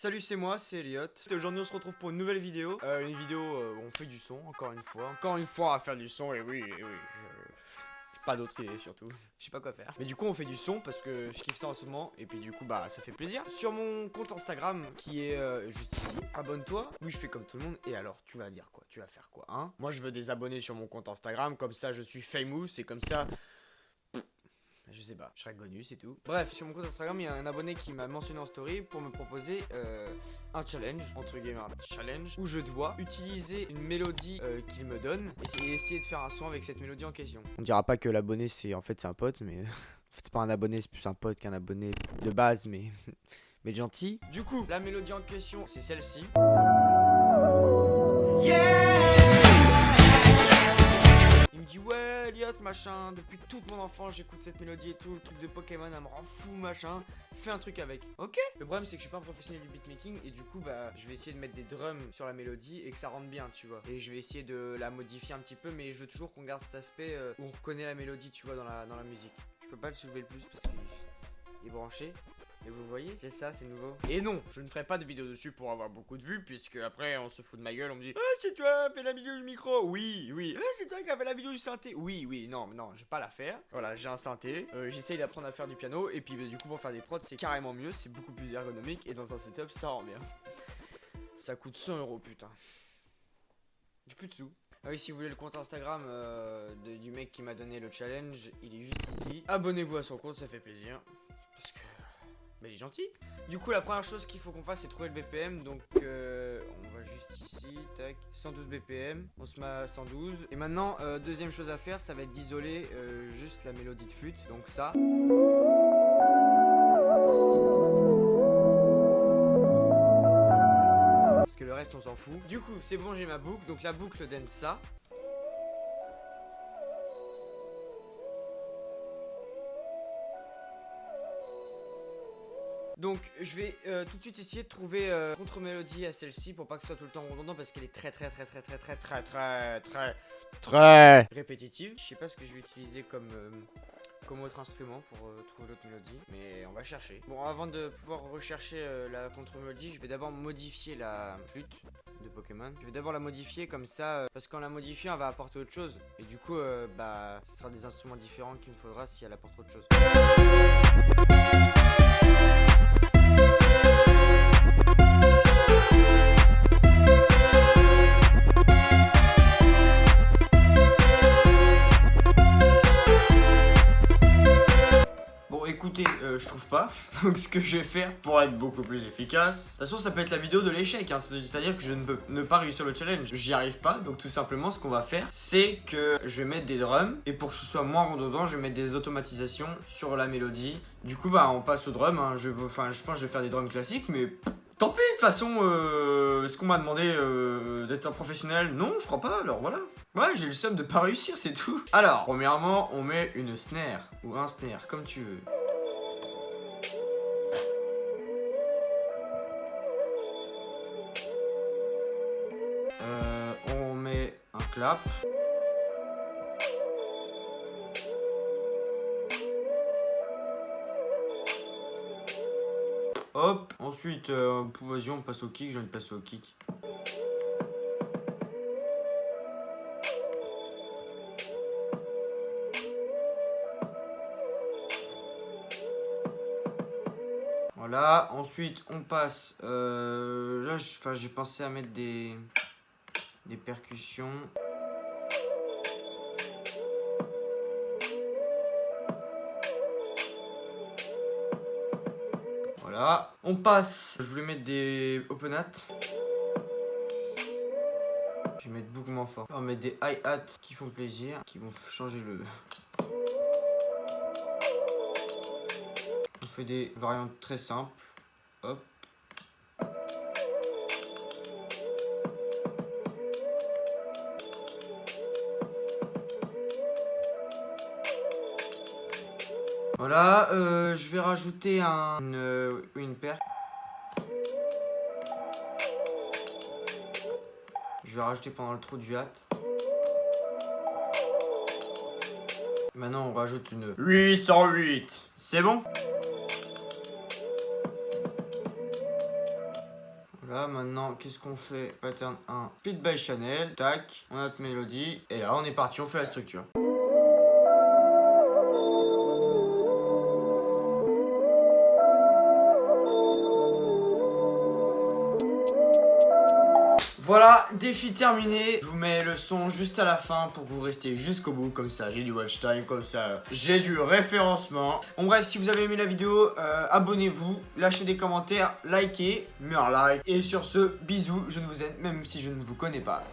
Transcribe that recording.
Salut, c'est moi, c'est Elliot. Aujourd'hui on se retrouve pour une nouvelle vidéo. Une vidéo où on fait du son, encore une fois. Encore une fois à faire du son, et oui, j'ai pas d'autre idée surtout. Je sais pas quoi faire. Mais du coup on fait du son parce que je kiffe ça en ce moment. Et puis du coup bah ça fait plaisir. Sur mon compte Instagram qui est juste ici, abonne-toi. Oui, je fais comme tout le monde. Et alors tu vas dire quoi? Tu vas faire quoi, hein? Moi je veux des abonnés sur mon compte Instagram. Comme ça je suis famous et comme ça... Je sais pas, je serai connu, c'est tout. Bref, sur mon compte Instagram, il y a un abonné qui m'a mentionné en story pour me proposer un challenge, entre guillemets un challenge, où je dois utiliser une mélodie qu'il me donne et essayer de faire un son avec cette mélodie en question. On dira pas que l'abonné c'est un pote, mais en fait c'est pas un abonné, c'est plus un pote qu'un abonné de base, mais gentil. Du coup, la mélodie en question, c'est celle-ci. Il me dit ouais Elliot machin, depuis toute mon enfance j'écoute cette mélodie et tout, le truc de Pokémon elle me rend fou machin, fais un truc avec. Ok. Le problème c'est que je suis pas un professionnel du beatmaking et du coup bah je vais essayer de mettre des drums sur la mélodie et que ça rentre bien tu vois. Et je vais essayer de la modifier un petit peu mais je veux toujours qu'on garde cet aspect où on reconnaît la mélodie tu vois dans la musique. Je peux pas le soulever le plus parce qu'il est branché. Et vous voyez, c'est ça, c'est nouveau. Et non, je ne ferai pas de vidéo dessus pour avoir beaucoup de vues, puisque après on se fout de ma gueule, on me dit ah c'est toi qui as fait la vidéo du micro. Oui, oui. Ah c'est toi qui as fait la vidéo du synthé. Oui, oui, non, je vais pas la faire. Voilà, j'ai un synthé, j'essaye d'apprendre à faire du piano, et puis du coup pour faire des prods c'est carrément mieux, c'est beaucoup plus ergonomique, et dans un setup ça rend bien. Ça coûte 100 € putain. J'ai plus de sous. Ah oui, si vous voulez le compte Instagram du mec qui m'a donné le challenge, il est juste ici. Abonnez-vous à son compte, ça fait plaisir. Parce que... mais il est gentil. Du coup la première chose qu'il faut qu'on fasse c'est trouver le BPM. Donc on va juste ici, tac, 112 BPM. On se met à 112. Et maintenant deuxième chose à faire ça va être d'isoler juste la mélodie de flûte. Donc ça. Parce que le reste on s'en fout. Du coup c'est bon, j'ai ma boucle. Donc la boucle donne ça. Donc je vais tout de suite essayer de trouver contre-mélodie à celle-ci pour pas que ce soit tout le temps redondant parce qu'elle est très répétitive. Je sais pas ce que je vais utiliser comme autre instrument pour trouver l'autre mélodie, mais on va chercher. Bon, avant de pouvoir rechercher la contre-mélodie, je vais d'abord modifier la flûte de Pokémon. Je vais d'abord la modifier comme ça, parce qu'en la modifiant, elle va apporter autre chose. Et du coup, bah, ce sera des instruments différents qu'il me faudra si elle apporte autre chose. Écoutez, je trouve pas. Donc ce que je vais faire pour être beaucoup plus efficace. De toute façon ça peut être la vidéo de l'échec hein. C'est-à-dire que je ne peux ne pas réussir le challenge. J'y arrive pas. Donc tout simplement ce qu'on va faire c'est que je vais mettre des drums. Et pour que ce soit moins redondant je vais mettre des automatisations sur la mélodie. Du coup bah on passe au drum hein. Je pense que je vais faire des drums classiques. Mais tant pis de toute façon est-ce qu'on m'a demandé d'être un professionnel? Non je crois pas alors voilà. Ouais, j'ai le seum de pas réussir, c'est tout. Alors, premièrement, on met une snare ou un snare, comme tu veux. On met un clap. Hop, ensuite, vas-y, on passe au kick, j'ai envie de passer au kick. Voilà, ensuite on passe, là j'ai pensé à mettre des percussions. Voilà, on passe, je voulais mettre des open hats. Je vais mettre beaucoup moins fort. On va mettre des hi-hats qui font plaisir, qui vont changer le... On fait des variantes très simples. Hop. Voilà, je vais rajouter une perc. Je vais rajouter pendant le trou du hat. Maintenant, on rajoute une 808. C'est bon? Voilà, maintenant, qu'est-ce qu'on fait? Pattern 1, Speed by Channel, tac, on a notre mélodie, et là, on est parti, on fait la structure. Voilà, défi terminé. Je vous mets le son juste à la fin pour que vous restiez jusqu'au bout. Comme ça, j'ai du watch time, comme ça, j'ai du référencement. Bon bref, si vous avez aimé la vidéo, abonnez-vous, lâchez des commentaires, likez, mets un like. Et sur ce, bisous, je ne vous aime même si je ne vous connais pas.